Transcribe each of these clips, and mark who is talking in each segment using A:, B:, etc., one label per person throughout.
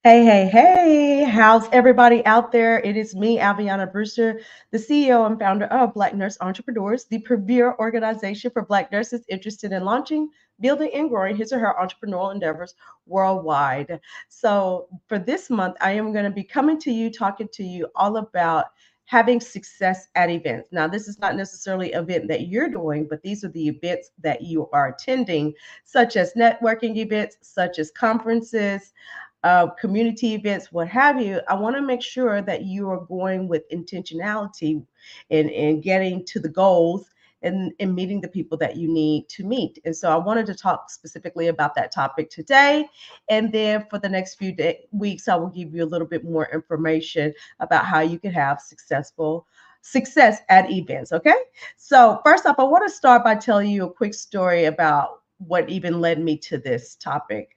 A: Hey, hey, hey, how's everybody out there? It is me, Aviana Brewster, the CEO and founder of Black Nurse Entrepreneurs, the premier organization for Black nurses interested in launching, building, and growing his or her entrepreneurial endeavors worldwide. So, for this month, I am going to be coming to you, talking to you all about having success at events. Now, this is not necessarily an event that you're doing, but these are the events that you are attending, such as networking events, such as conferences, community events, what have you. I want to make sure that you are going with intentionality and getting to the goals and meeting the people that you need to meet. And so I wanted to talk specifically about that topic today. And then for the next few weeks, I will give you a little bit more information about how you can have success at events. Okay. So first off, I want to start by telling you a quick story about what even led me to this topic.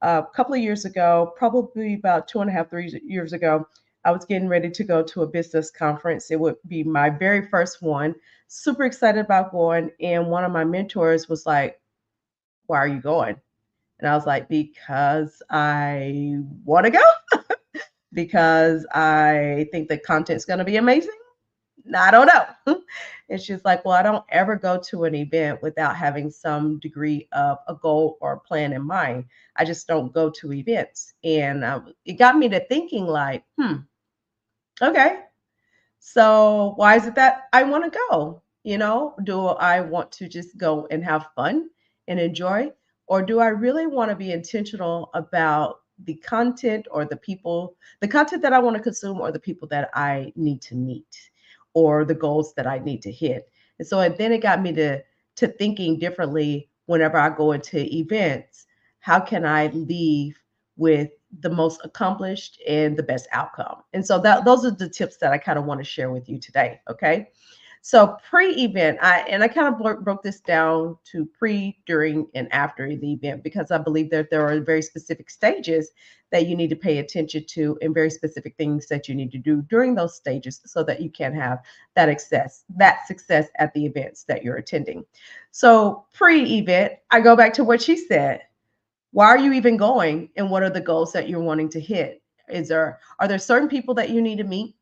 A: A couple of years ago, probably about 2.5, 3 years ago, I was getting ready to go to a business conference. It would be my very first one. Super excited about going. And one of my mentors was like, "Why are you going?" And I was like, "Because I want to go, because I think the content's going to be amazing." I don't know. And she's like, "Well, I don't ever go to an event without having some degree of a goal or a plan in mind. I just don't go to events." And it got me to thinking, like, okay, so why is it that I want to go? Do I want to just go and have fun and enjoy? Or do I really want to be intentional about the content or the content that I want to consume, or the people that I need to meet, or the goals that I need to hit? And then it got me to thinking differently whenever I go into events. How can I leave with the most accomplished and the best outcome? And so those are the tips that I kind of want to share with you today. Okay. So pre-event, I kind of broke this down to pre, during, and after the event, because I believe that there are very specific stages that you need to pay attention to, and very specific things that you need to do during those stages so that you can have that success at the events that you're attending. So pre-event, I go back to what she said. Why are you even going, and what are the goals that you're wanting to hit? Are there certain people that you need to meet?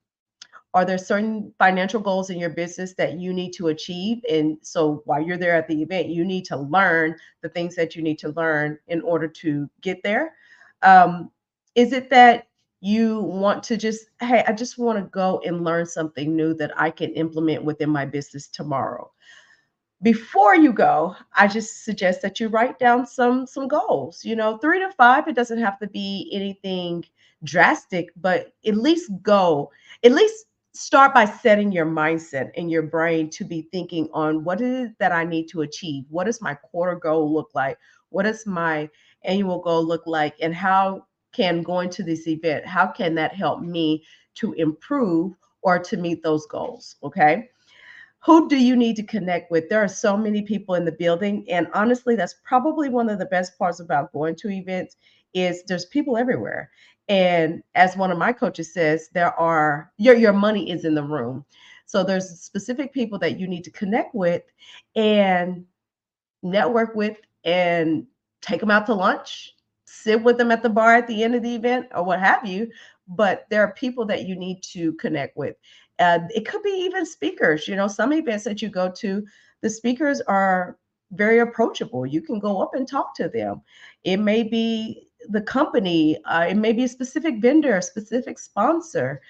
A: Are there certain financial goals in your business that you need to achieve? And so while you're there at the event, you need to learn the things that you need to learn in order to get there. Um, is it that you want to just, hey, I just want to go and learn something new that I can implement within my business tomorrow? Before you go, I just suggest that you write down some goals. 3 to 5. It doesn't have to be anything drastic, but at least start by setting your mindset and your brain to be thinking on what is it that I need to achieve. What does my quarter goal look like? What does my annual goal look like? And how can going to this event, how can that help me to improve or to meet those goals? Okay. Who do you need to connect with? There are so many people in the building, and honestly, that's probably one of the best parts about going to events is there's people everywhere. And as one of my coaches says, there are your money is in the room. So there's specific people that you need to connect with and network with, and take them out to lunch, sit with them at the bar at the end of the event, or what have you. But there are people that you need to connect with. It could be even speakers. Some events that you go to, the speakers are very approachable. You can go up and talk to them. It may be the company, it may be a specific vendor, a specific sponsor.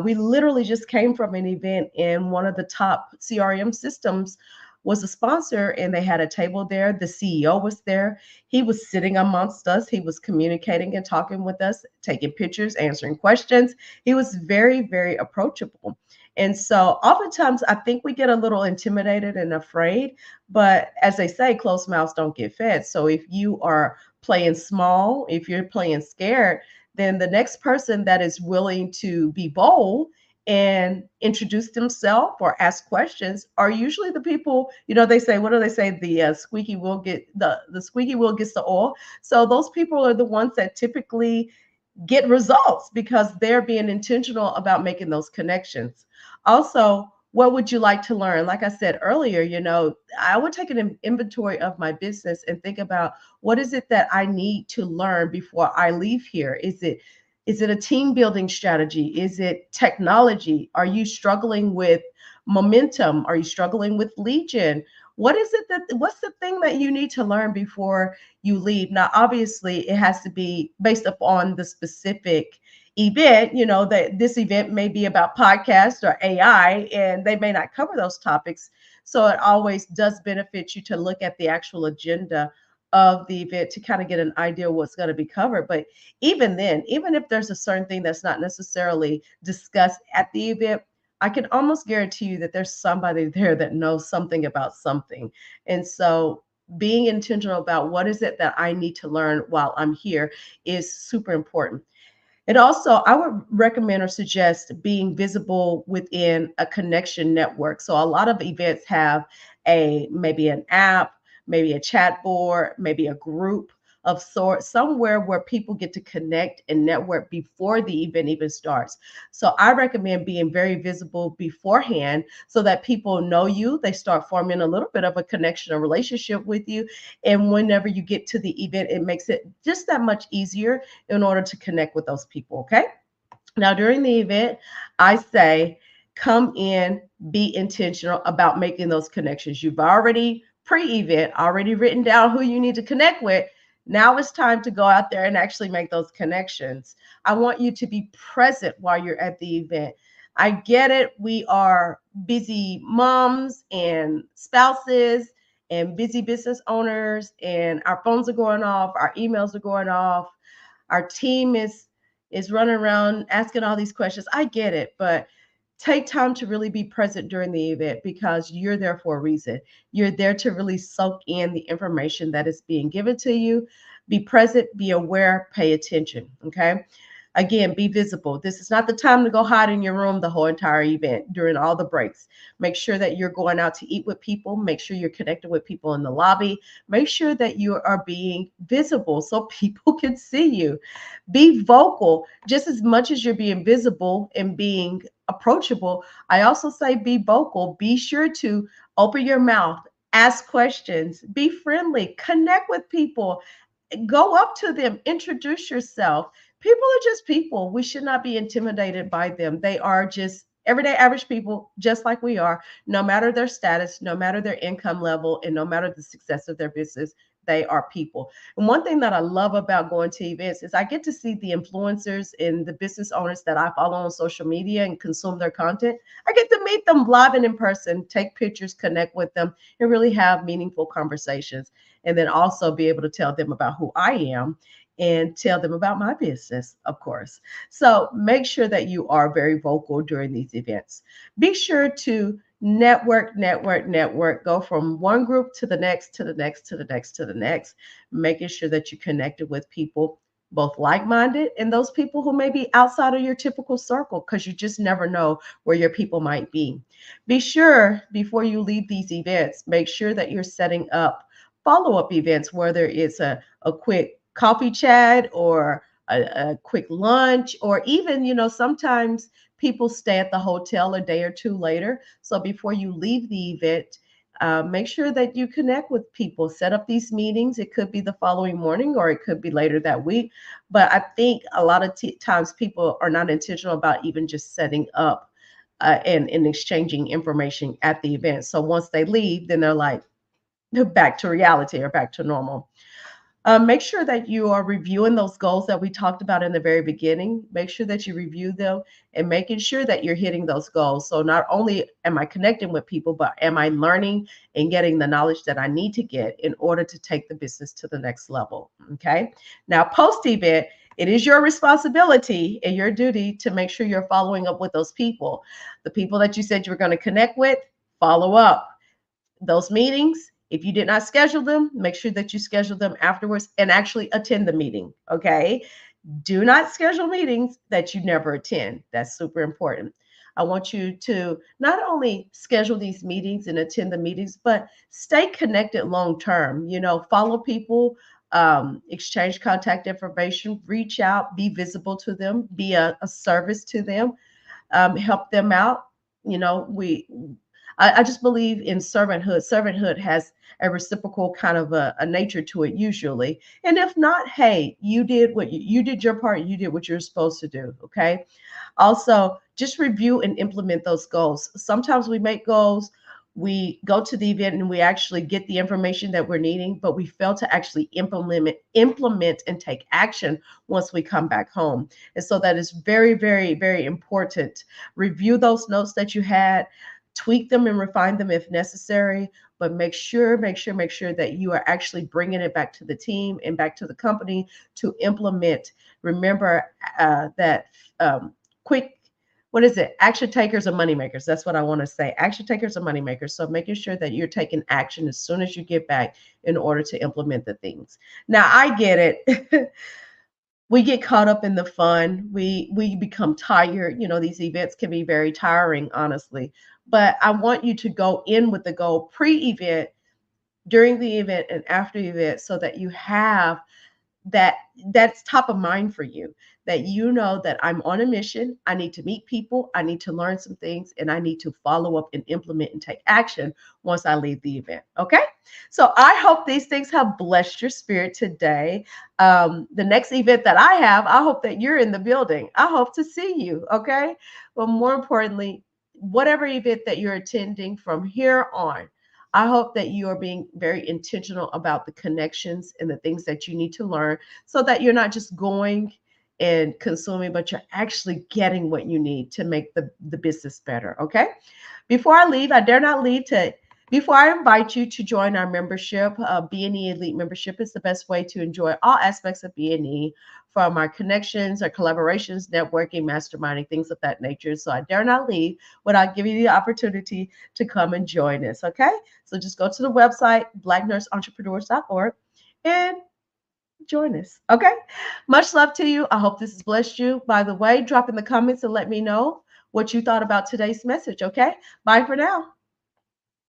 A: We literally just came from an event, and one of the top CRM systems was a sponsor, and they had a table there. The CEO was there. He was sitting amongst us. He was communicating and talking with us, taking pictures, answering questions. He was very, very approachable. And so oftentimes I think we get a little intimidated and afraid, but as they say, closed mouths don't get fed. So if you are playing small, if you're playing scared, then the next person that is willing to be bold and introduce themselves or ask questions are usually the people. They say, what do they say, the squeaky wheel gets the oil. So those people are the ones that typically get results because they're being intentional about making those connections. Also, what would you like to learn? Like I said earlier, I would take an inventory of my business and think about, what is it that I need to learn before I leave here? Is it Is it a team building strategy? Is it technology? Are you struggling with momentum? Are you struggling with legion? What is it that what's the thing that you need to learn before you leave? Now, obviously, it has to be based upon the specific event. You know, that this event may be about podcast or AI, and they may not cover those topics. So it always does benefit you to look at the actual agenda of the event to kind of get an idea of what's going to be covered. But even then, even if there's a certain thing that's not necessarily discussed at the event, I can almost guarantee you that there's somebody there that knows something about something. And so being intentional about what is it that I need to learn while I'm here is super important. And also, I would recommend or suggest being visible within a connection network. So a lot of events have a maybe an app, maybe a chat board, maybe a group of sorts, somewhere where people get to connect and network before the event even starts. So I recommend being very visible beforehand so that people know you. They start forming a little bit of a connection, a relationship with you. And whenever you get to the event, it makes it just that much easier in order to connect with those people. Okay. Now, during the event, I say come in, be intentional about making those connections. You've already pre event, already written down who you need to connect with. Now it's time to go out there and actually make those connections. I want you to be present while you're at the event. I get it. We are busy moms and spouses and busy business owners, and our phones are going off, our emails are going off, our team is running around asking all these questions. I get it, but take time to really be present during the event because you're there for a reason. You're there to really soak in the information that is being given to you. Be present, be aware, pay attention. Okay. Again, be visible. This is not the time to go hide in your room the whole entire event during all the breaks. Make sure that you're going out to eat with people. Make sure you're connected with people in the lobby. Make sure that you are being visible so people can see you. Be vocal just as much as you're being visible and being approachable. I also say be vocal. Be sure to open your mouth, ask questions, be friendly, connect with people, go up to them, introduce yourself. People are just people. We should not be intimidated by them. They are just everyday average people, just like we are, no matter their status, no matter their income level, and no matter the success of their business. They are people. And one thing that I love about going to events is I get to see the influencers and the business owners that I follow on social media and consume their content. I get to meet them live and in person, take pictures, connect with them, and really have meaningful conversations. And then also be able to tell them about who I am and tell them about my business, of course. So make sure that you are very vocal during these events. Be sure to network, network, network. Go from one group to the next, to the next, to the next, to the next, making sure that you connected with people both like-minded and those people who may be outside of your typical circle because you just never know where your people might be. Be sure before you leave these events, make sure that you're setting up follow-up events, whether it's a quick coffee chat or a quick lunch, or even, sometimes people stay at the hotel a day or two later. So before you leave the event, make sure that you connect with people, set up these meetings. It could be the following morning or it could be later that week. But I think a lot of times people are not intentional about even just setting up and exchanging information at the event. So once they leave, then they're like, back to reality or back to normal. Make sure that you are reviewing those goals that we talked about in the very beginning. Make sure that you review them and making sure that you're hitting those goals. So not only am I connecting with people, but am I learning and getting the knowledge that I need to get in order to take the business to the next level. Okay. Now, post event, it is your responsibility and your duty to make sure you're following up with those people. The people that you said you were going to connect with, follow up those meetings. If you did not schedule them, make sure that you schedule them afterwards and actually attend the meeting. Okay. Do not schedule meetings that you never attend. That's super important. I want you to not only schedule these meetings and attend the meetings, but stay connected long term. Follow people, exchange contact information, reach out, be visible to them, be a service to them, help them out. We I just believe in servanthood. Servanthood has a reciprocal kind of a nature to it usually. And if not, hey, you did your part, you did what you're supposed to do. Okay. Also, just review and implement those goals. Sometimes we make goals, we go to the event and we actually get the information that we're needing, but we fail to actually implement and take action once we come back home. And so that is very, very, very important. Review those notes that you had, tweak them and refine them if necessary, but make sure that you are actually bringing it back to the team and back to the company to implement. Remember that quick, what is it? Action takers are money makers. That's what I want to say. Action takers are money makers. So making sure that you're taking action as soon as you get back in order to implement the things. Now I get it. We get caught up in the fun. We become tired. You know, these events can be very tiring, honestly. But I want you to go in with the goal pre-event, during the event, and after the event, so that you have that that's top of mind for you, that you know that I'm on a mission, I need to meet people, I need to learn some things, and I need to follow up and implement and take action once I leave the event. Okay, so I hope these things have blessed your spirit today. The next event that I have, I hope that you're in the building. I hope to see you. Okay, but more importantly, whatever event that you're attending from here on, I hope that you are being very intentional about the connections and the things that you need to learn, so that you're not just going and consuming, but you're actually getting what you need to make the business better. Okay. Before I leave, I dare not leave to before I invite you to join our membership. B&E Elite membership is the best way to enjoy all aspects of B&E, from our connections, our collaborations, networking, masterminding, things of that nature. So I dare not leave without giving you the opportunity to come and join us. Okay. So just go to the website, blacknurseentrepreneurs.org, and join us. Okay. Much love to you. I hope this has blessed you. By the way, drop in the comments and let me know what you thought about today's message. Okay. Bye for now.